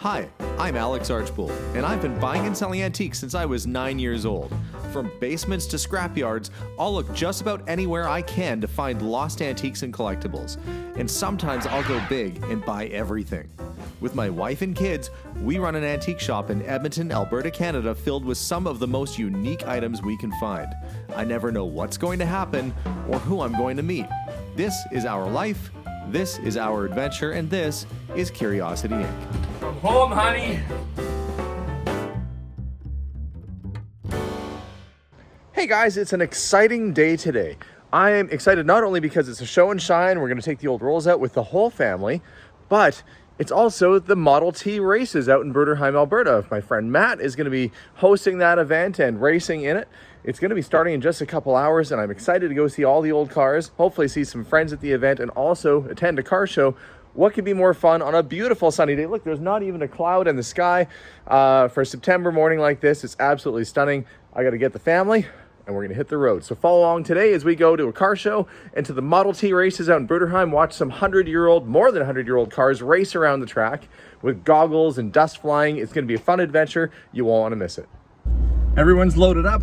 Hi, I'm Alex Archbold, and I've been buying and selling antiques since I was 9 years old. From basements to scrapyards, I'll look just about anywhere I can to find lost antiques and collectibles. And sometimes I'll go big and buy everything. With my wife and kids, we run an antique shop in Edmonton, Alberta, Canada, filled with some of the most unique items we can find. I never know what's going to happen or who I'm going to meet. This is our life, this is our adventure, and this is Curiosity Inc. From home, honey. Hey guys, it's an exciting day today. I am excited not only because it's a show and shine, we're going to take the old rolls out with the whole family, but it's also the Model T races out in Bruderheim, Alberta. My friend Matt is going to be hosting that event and racing in it. It's going to be starting in just a couple hours, and I'm excited to go see all the old cars, hopefully see some friends at the event, and also attend a car show. What could be more fun on a beautiful sunny day? Look, there's not even a cloud in the sky for a September morning like this. It's absolutely stunning. I got to get the family, and we're going to hit the road. So follow along today as we go to a car show and to the Model T races out in Bruderheim. Watch some more than 100-year-old cars race around the track with goggles and dust flying. It's going to be a fun adventure. You won't want to miss it. Everyone's loaded up.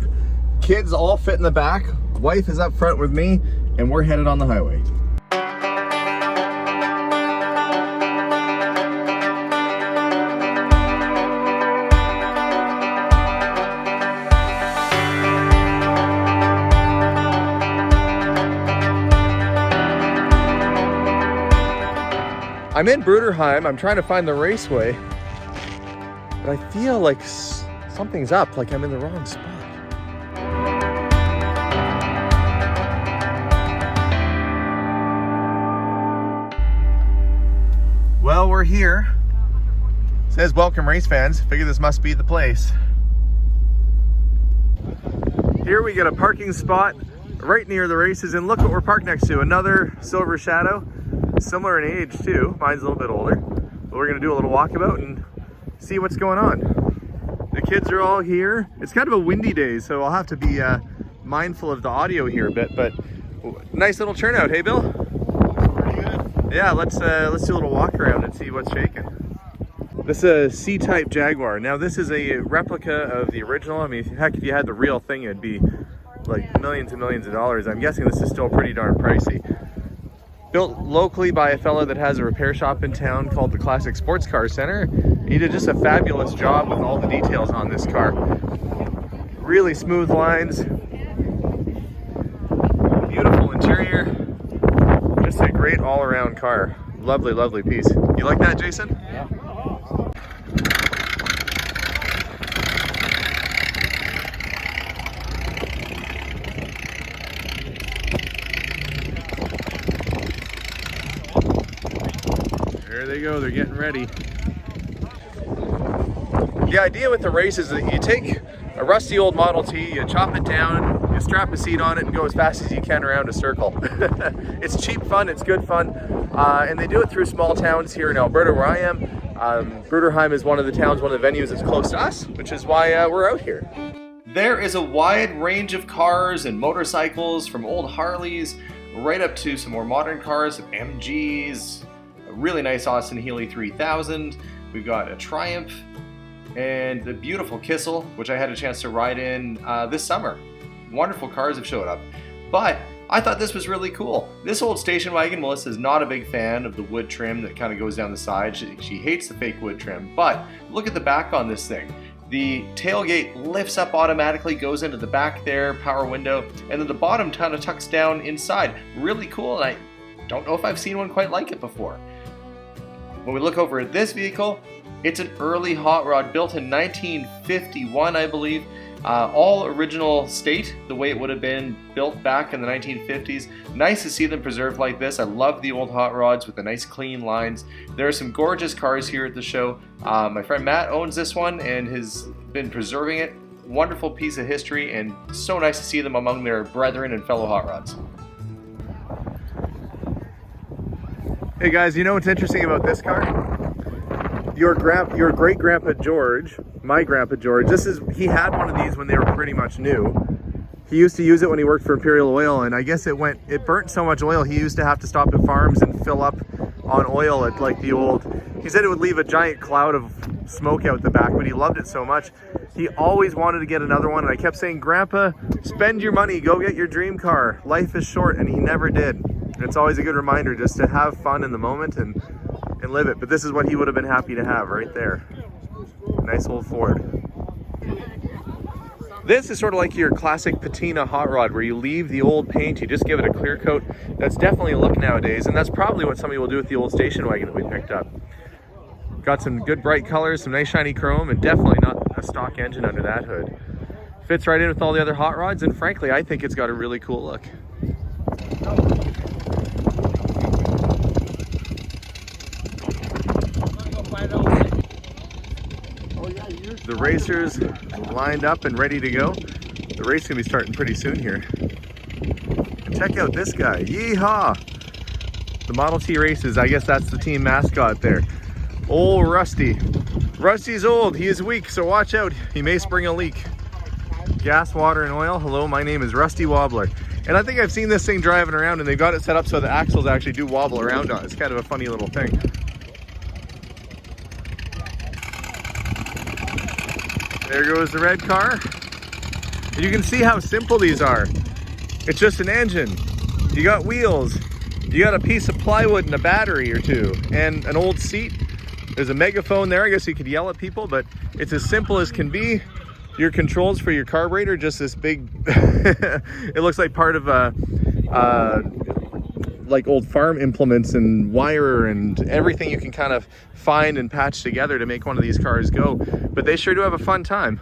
Kids all fit in the back. Wife is up front with me, and we're headed on the highway. I'm in Bruderheim. I'm trying to find the raceway, but I feel like something's up, like I'm in the wrong spot. Well, we're here. It says welcome race fans. Figure this must be the place. Here we get a parking spot right near the races, and look what we're parked next to, another Silver Shadow. Similar in age too, mine's a little bit older. But we're gonna do a little walkabout and see what's going on. The kids are all here. It's kind of a windy day, so I'll have to be mindful of the audio here a bit, but nice little turnout, hey Bill? Pretty good. Yeah, let's do a little walk around and see what's shaking. This is a C-type Jaguar. Now this is a replica of the original. I mean, heck, if you had the real thing, it'd be like millions and millions of dollars. I'm guessing this is still pretty darn pricey. Built locally by a fella that has a repair shop in town called the Classic Sports Car Center. He did just a fabulous job with all the details on this car. Really smooth lines. Beautiful interior. Just a great all-around car. Lovely, lovely piece. You like that, Jason? Yeah. There they go, they're getting ready. The idea with the race is that you take a rusty old Model T, you chop it down, you strap a seat on it and go as fast as you can around a circle. It's cheap fun, it's good fun, and they do it through small towns here in Alberta where I am. Bruderheim is one of the towns, one of the venues that's close to us, which is why we're out here. There is a wide range of cars and motorcycles, from old Harleys right up to some more modern cars, some MGs, a really nice Austin Healey 3000. We've got a Triumph and the beautiful Kissel, which I had a chance to ride in this summer. Wonderful cars have showed up, but I thought this was really cool. This old station wagon, Melissa's not a big fan of the wood trim that kind of goes down the side. She hates the fake wood trim, but look at the back on this thing. The tailgate lifts up automatically, goes into the back there, power window, and then the bottom kind of tucks down inside. Really cool, and I don't know if I've seen one quite like it before. When we look over at this vehicle, it's an early hot rod built in 1951, I believe. All original state, the way it would have been built back in the 1950s. Nice to see them preserved like this. I love the old hot rods with the nice clean lines. There are some gorgeous cars here at the show. My friend Matt owns this one and has been preserving it. Wonderful piece of history, and so nice to see them among their brethren and fellow hot rods. Hey guys, you know what's interesting about this car? Your great grandpa George, my grandpa George, he had one of these when they were pretty much new. He used to use it when he worked for Imperial Oil, and I guess it burnt so much oil he used to have to stop at farms and fill up on oil at like the old. He said it would leave a giant cloud of smoke out the back, but he loved it so much. He always wanted to get another one, and I kept saying, Grandpa, spend your money, go get your dream car. Life is short, and he never did. And it's always a good reminder just to have fun in the moment and live it. But this is what he would have been happy to have right there. Nice old Ford. This is sort of like your classic patina hot rod where you leave the old paint, you just give it a clear coat. That's definitely a look nowadays, and that's probably what somebody will do with the old station wagon that we picked up. Got some good bright colors, some nice shiny chrome, and definitely not a stock engine under that hood. Fits right in with all the other hot rods, and frankly, I think it's got a really cool look. The racers lined up and ready to go. The race is gonna be starting pretty soon here. And check out this guy, yeehaw! The Model T races, I guess that's the team mascot there. Old Rusty. Rusty's old, he is weak, so watch out. He may spring a leak. Gas, water, and oil. Hello, my name is Rusty Wobbler. And I think I've seen this thing driving around, and they've got it set up so the axles actually do wobble around on it. It's kind of a funny little thing. There goes the red car. And you can see how simple these are. It's just an engine. You got wheels. You got a piece of plywood and a battery or two, and an old seat. There's a megaphone there. I guess you could yell at people, but it's as simple as can be. Your controls for your carburetor, just this big, it looks like part of like old farm implements and wire and everything you can kind of find and patch together to make one of these cars go. But they sure do have a fun time.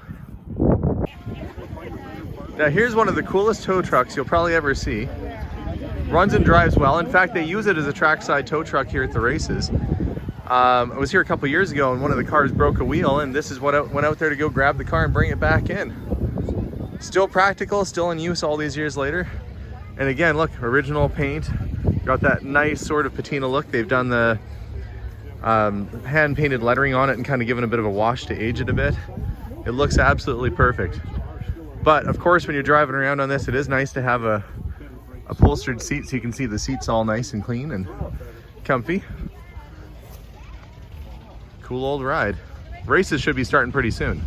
Now here's one of the coolest tow trucks you'll probably ever see. Runs and drives well. In fact, they use it as a trackside tow truck here at the races. I was here a couple years ago and one of the cars broke a wheel, and this is what went out there to go grab the car and bring it back in. Still practical, still in use all these years later. And again, look, original paint. Got that nice sort of patina look. They've done the hand painted lettering on it and kind of given a bit of a wash to age it a bit. It looks absolutely perfect. But of course, when you're driving around on this, it is nice to have a upholstered seat so you can see the seats all nice and clean and comfy. Cool old ride. Races should be starting pretty soon.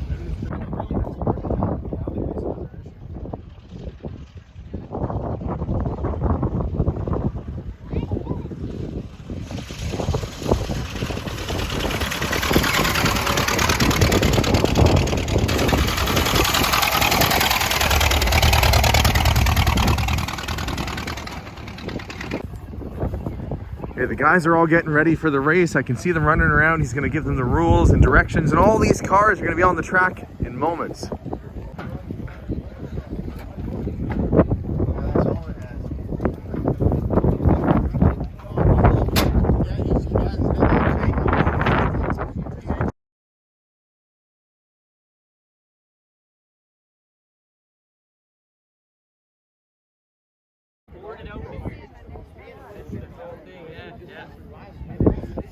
Okay, the guys are all getting ready for the race. I can see them running around. He's going to give them the rules and directions, and all these cars are going to be on the track in moments.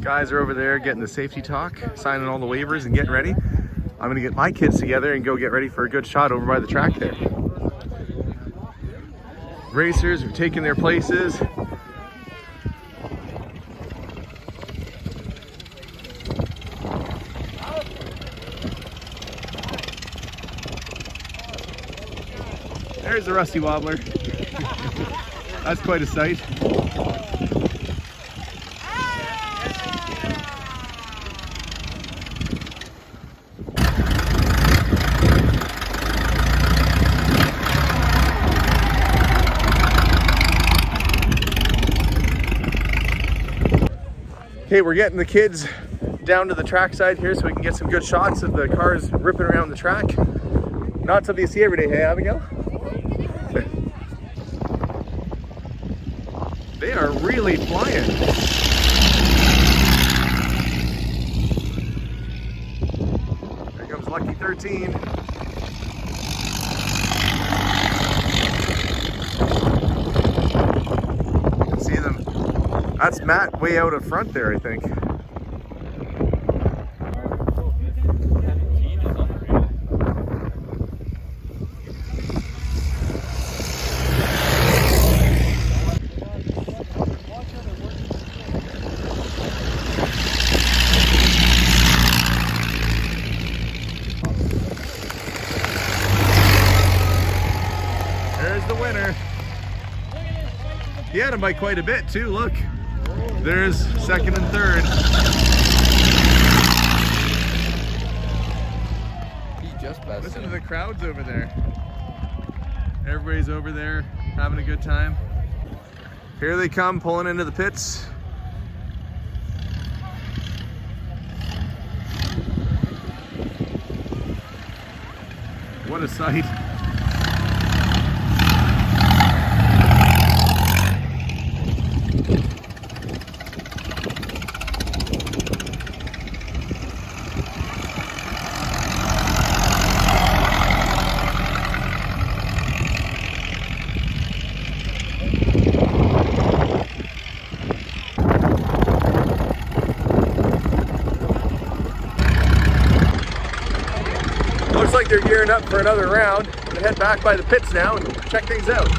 Guys are over there getting the safety talk, signing all the waivers and getting ready. I'm gonna get my kids together and go get ready for a good shot over by the track there. Racers are taking their places. There's the Rusty Wobbler. That's quite a sight. Okay, we're getting the kids down to the trackside here so we can get some good shots of the cars ripping around the track. Not something you see every day, hey Abigail? They are really flying. There comes Lucky 13. You can see them. That's Matt way out of front there, I think. ahead him by quite a bit too. Look, there's second and third. He just passed. Listen to the crowds over there. Everybody's over there having a good time. Here they come, pulling into the pits. What a sight. Looks like they're gearing up for another round. I'm gonna head back by the pits now and check things out.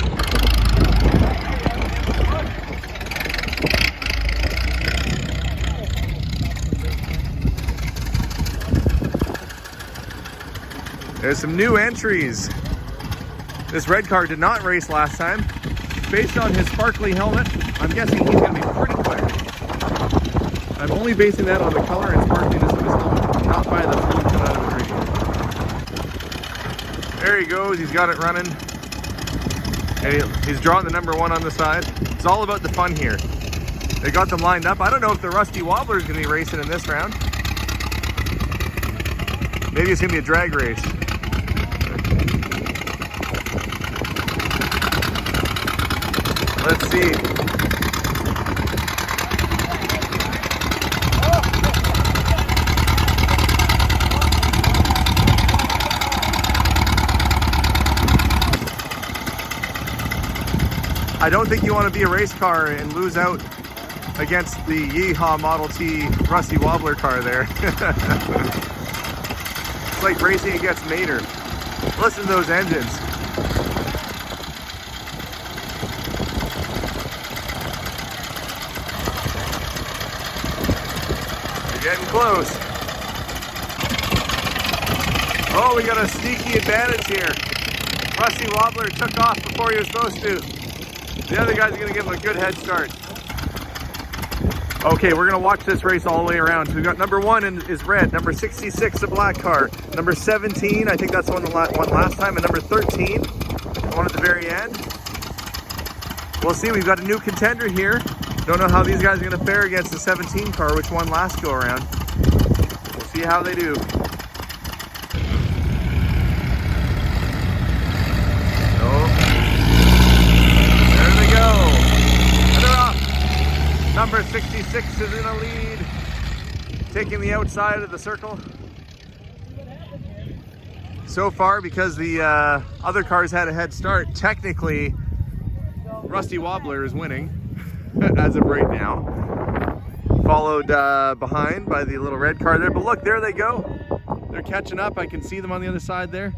There's some new entries. This red car did not race last time. Based on his sparkly helmet, I'm guessing he's gonna be pretty quick. I'm only basing that on the color and sparkliness of his helmet, not by the fluid coming out of the radiator. There he goes, he's got it running. And he's drawing the number 1 on the side. It's all about the fun here. They got them lined up. I don't know if the Rusty Wobbler is going to be racing in this round. Maybe it's going to be a drag race. Let's see. I don't think you want to be a race car and lose out against the Yeehaw Model T Rusty Wobbler car there. It's like racing against Mater. Listen to those engines. They're getting close. Oh, we got a sneaky advantage here. Rusty Wobbler took off before he was supposed to. The other guys are going to give him a good head start. Okay, we're going to watch this race all the way around. So we've got number 1 is red, number 66, a black car, number 17, I think that's the one that won last time, and number 13, the one at the very end. We'll see, we've got a new contender here. Don't know how these guys are going to fare against the 17 car, which won last go around. We'll see how they do. Number 66 is in a lead, taking the outside of the circle. So far, because the other cars had a head start, technically Rusty Wobbler is winning as of right now. Followed behind by the little red car there, but look, there they go. They're catching up. I can see them on the other side there.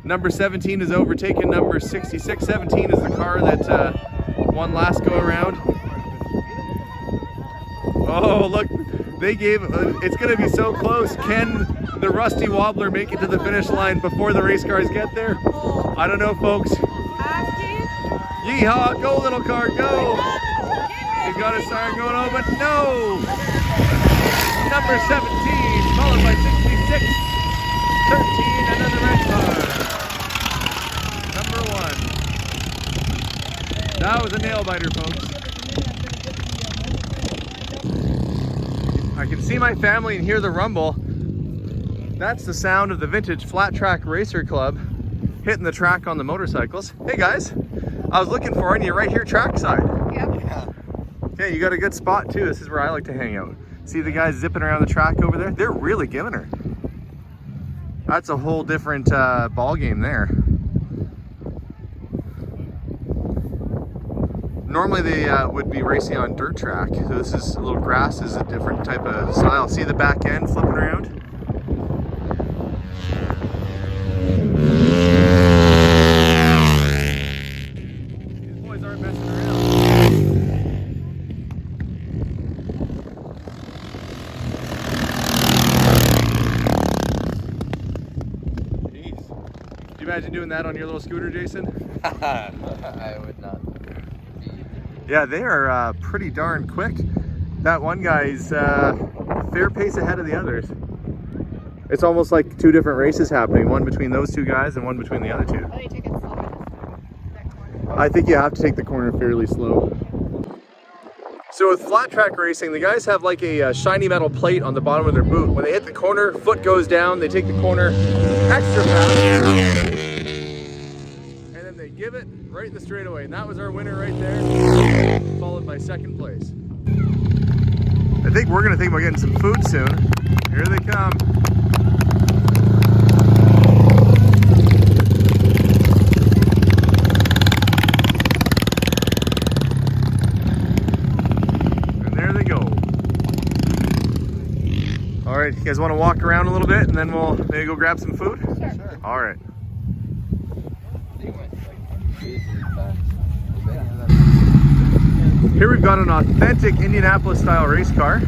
Number 17 is overtaken number 66. 17 is the car that won last go around. Oh, look, they gave, it's going to be so close. Can the Rusty Wobbler make it to the finish line before the race cars get there? I don't know, folks. Yeehaw, go little car, go. He's got his siren going on, but no. Number 17, followed by 66. 13, another red car. Number 1. That was a nail biter, folks. I can see my family and hear the rumble. That's the sound of the Vintage Flat Track Racer Club hitting the track on the motorcycles. Hey guys, I was looking for you right here trackside. Yep. Yeah. Okay, you got a good spot too. This is where I like to hang out. See the guys zipping around the track over there? They're really giving her. That's a whole different ball game there. Normally they would be racing on dirt track. So this is a little grass, is a different type of style. See the back end flipping around? These boys aren't messing around. Jeez. Could you imagine doing that on your little scooter, Jason? I would not. Yeah, they are pretty darn quick. That one guy's fair pace ahead of the others. It's almost like two different races happening, one between those two guys and one between the other two. Oh, you take it slow. I think you have to take the corner fairly slow. So with flat track racing, the guys have like a shiny metal plate on the bottom of their boot. When they hit the corner, foot goes down, they take the corner extra fast, and then they give it right in the straightaway. And that was our winner right there, followed by second place. I think we're gonna think about getting some food soon. Here they come. All right, you guys want to walk around a little bit and then we'll maybe go grab some food? Sure. All right. Here we've got an authentic Indianapolis style race car.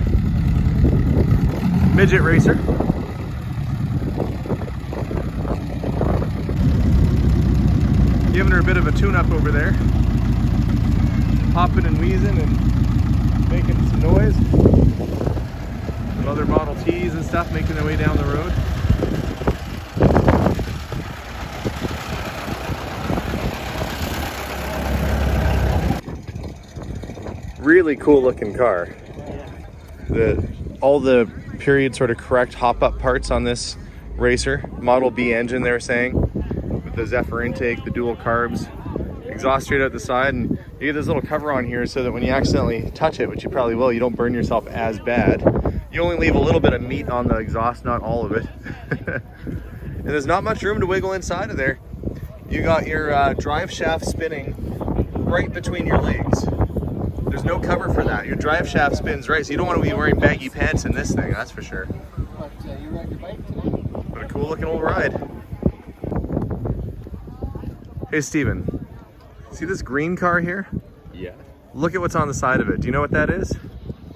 Midget racer. Giving her a bit of a tune-up over there. Hopping and wheezing and making some noise. Other Model Ts and stuff making their way down the road. Really cool looking car. All the period sort of correct hop up parts on this racer. Model B engine they were saying, with the Zephyr intake, the dual carbs, exhaust straight out the side, and you get this little cover on here so that when you accidentally touch it, which you probably will, you don't burn yourself as bad. You only leave a little bit of meat on the exhaust, not all of it. And there's not much room to wiggle inside of there. You got your drive shaft spinning right between your legs. There's no cover for that. Your drive shaft spins right, so you don't want to be wearing baggy pants in this thing, that's for sure. You ride your bike today? But a cool looking old ride. Hey Steven, see this green car here? Yeah. Look at what's on the side of it. Do you know what that is?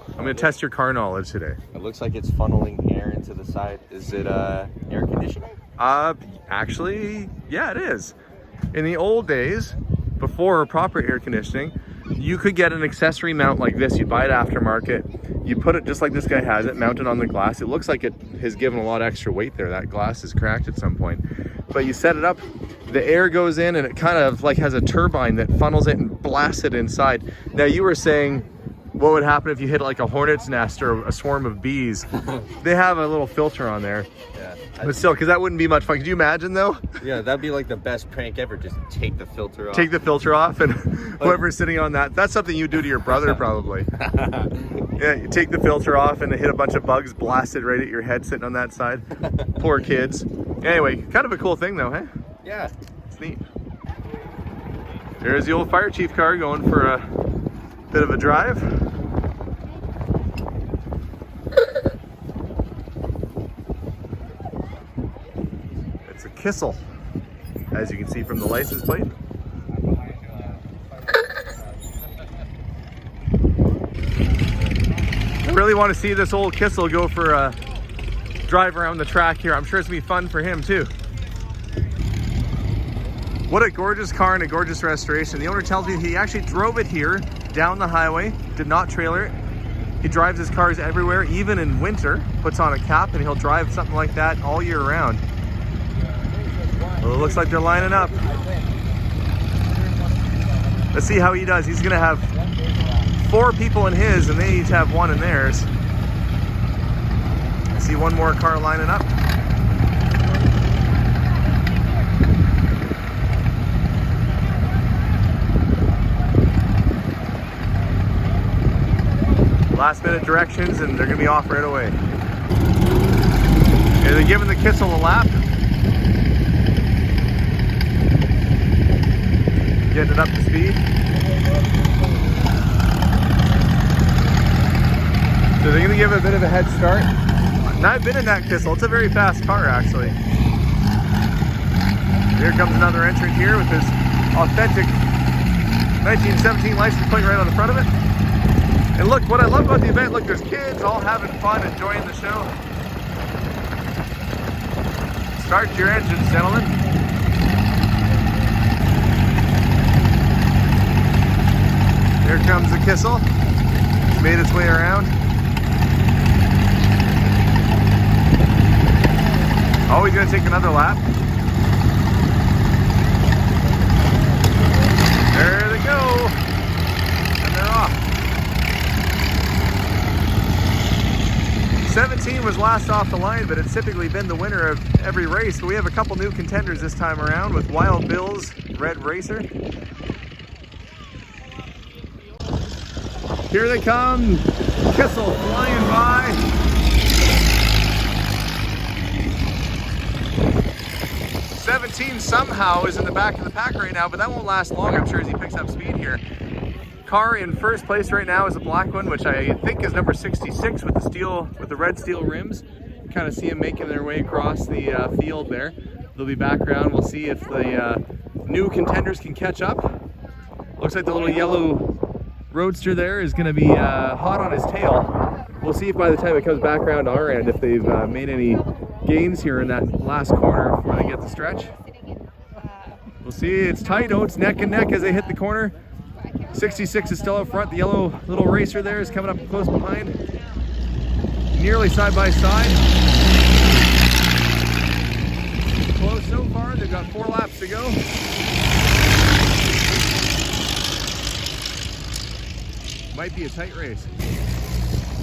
I'm going to test your car knowledge today. It looks like it's funneling air into the side. Is it air conditioning? Actually, yeah, it is. In the old days, before proper air conditioning, you could get an accessory mount like this. You buy it aftermarket. You put it just like this guy has it, mounted on the glass. It looks like it has given a lot of extra weight there. That glass is cracked at some point. But you set it up, the air goes in and it kind of like has a turbine that funnels it and blasts it inside. Now you were saying, what would happen if you hit like a hornet's nest or a swarm of bees? They have a little filter on there. Yeah. But still, because that wouldn't be much fun. Could you imagine though? Yeah, that'd be like the best prank ever. Just take the filter off. Take the filter off and whoever's sitting on that's something you do to your brother probably. Yeah, you take the filter off and hit a bunch of bugs blasted right at your head sitting on that side. Poor kids. Anyway, kind of a cool thing though, hey? Yeah. It's neat. There's the old fire chief car going for a bit of a drive. It's a Kissel, as you can see from the license plate. I really want to see this old Kissel go for a drive around the track here. I'm sure it's gonna be fun for him too. What a gorgeous car and a gorgeous restoration. The owner tells me he actually drove it here down the highway, did not trailer it. He drives his cars everywhere, even in winter, puts on a cap and he'll drive something like that all year round. Well, it looks like they're lining up. Let's see how he does. He's gonna have 4 people in his and they each have 1 in theirs. I see one more car lining up. Last minute directions and they're gonna be off right away. Okay, they're giving the Kissel a lap. Getting it up to speed. So they're gonna give it a bit of a head start. Now I've been in that Kissel, it's a very fast car actually. Here comes another entrant here with his authentic 1917 license plate right on the front of it. And look, what I love about the event, look, there's kids all having fun, enjoying the show. Start your engines, gentlemen. Here comes the Kissel. It's made its way around. Oh, he's gonna take another lap. There they go. And they're off. 17 was last off the line, but it's typically been the winner of every race. But we have a couple new contenders this time around with Wild Bill's Red Racer. Here they come. Kissel flying by. '17 somehow is in the back of the pack right now, but that won't last long, I'm sure, as he picks up speed here. Car in first place right now is a black one, which I think is number 66 with the red steel rims. Kind of see them making their way across the field there. They'll be back around. We'll see if the new contenders can catch up. Looks like the little yellow roadster there is going to be hot on his tail. We'll see if by the time it comes back around to our end, if they've made any gains here in that last corner before they get the stretch. We'll see. It's tight. Oh, it's neck and neck as they hit the corner. 66 is still up front. The yellow little racer there is coming up close behind. Nearly side by side. Close so far. They've got 4 laps to go. Might be a tight race.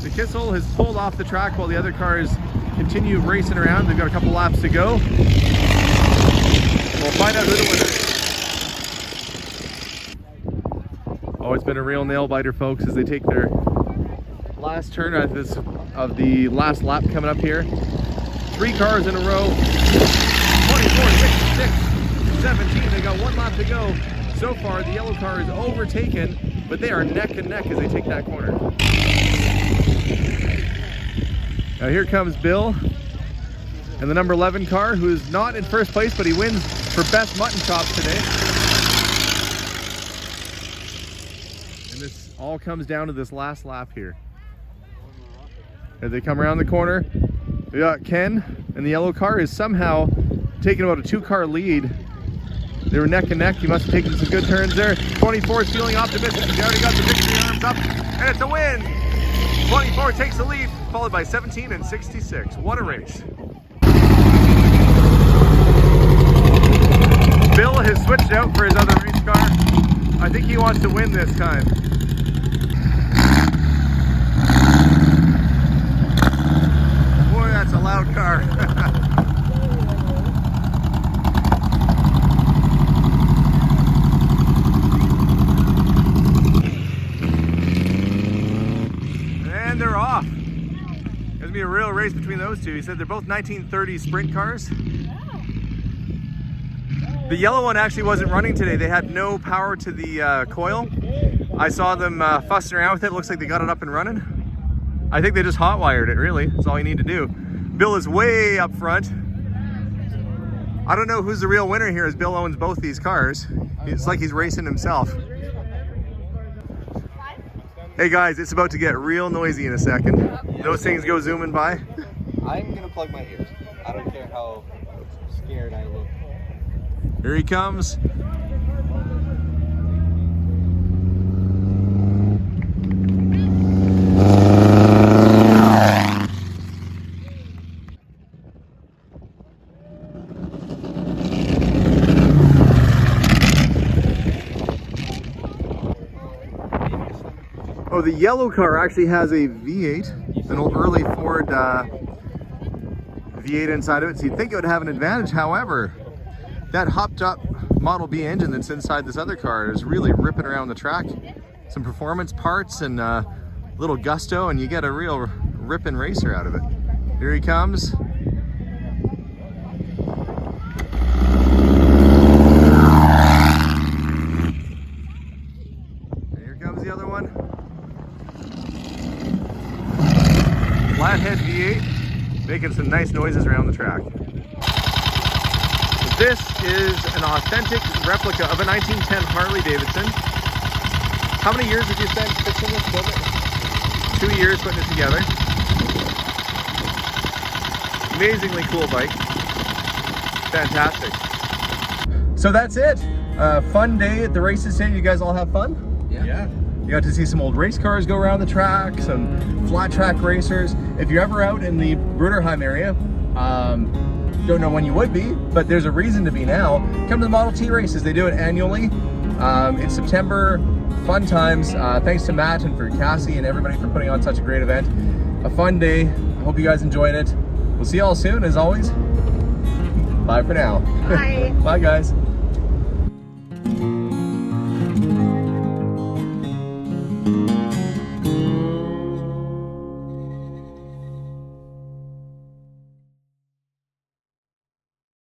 The Kissel has pulled off the track while the other cars continue racing around. They've got a couple laps to go. We'll find out who the winner is. Oh, it's been a real nail biter, folks, as they take their last turn of the last lap coming up here. 3 cars in a row. 24, 66, 17. They got 1 lap to go. So far, the yellow car is overtaken, but they are neck and neck as they take that corner. Now here comes Bill and the number 11 car, who is not in first place, but he wins for best mutton chops today. And this all comes down to this last lap here. As they come around the corner, we got Ken, and the yellow car is somehow taking about a 2-car lead. They were neck and neck. He must have taken some good turns there. 24 is feeling optimistic. He already got the victory arms up, and it's a win. 24 takes the lead, followed by 17 and 66. What a race. Bill has switched out for his other race car. I think he wants to win this time. Boy, that's a loud car. They're off. There's gonna be a real race between those two. He said they're both 1930 sprint cars. The yellow one actually wasn't running today. They had no power to the coil. I saw them fussing around with it. Looks like they got it up and running. I think they just hot wired it, really. That's all you need to do. Bill is way up front. I don't know who's the real winner here, as Bill owns both these cars. It's like he's racing himself. Hey guys, it's about to get real noisy in a second. Those things go zooming by. I'm gonna plug my ears. I don't care how scared I look. Here he comes. Oh, the yellow car actually has a V8, an old early Ford V8 inside of it, so you'd think it would have an advantage. However, that hopped up Model B engine that's inside this other car is really ripping around the track. Some performance parts and a little gusto, and you get a real ripping racer out of it. Here he comes. And here comes the other one. Flathead V8, making some nice noises around the track. This is an authentic replica of a 1910 Harley Davidson. How many years did you spend fixing this building? 2 years putting it together. Amazingly cool bike. Fantastic. So that's it. Fun day at the races today. You guys all have fun? Yeah. You got to see some old race cars go around the track, some flat track racers. If you're ever out in the Bruderheim area, don't know when you would be, but there's a reason to be now. Come to the Model T races. They do it annually. In September, fun times. Thanks to Matt and for Cassie and everybody for putting on such a great event. A fun day. I hope you guys enjoyed it. We'll see you all soon, as always. Bye for now. Bye. Bye, guys.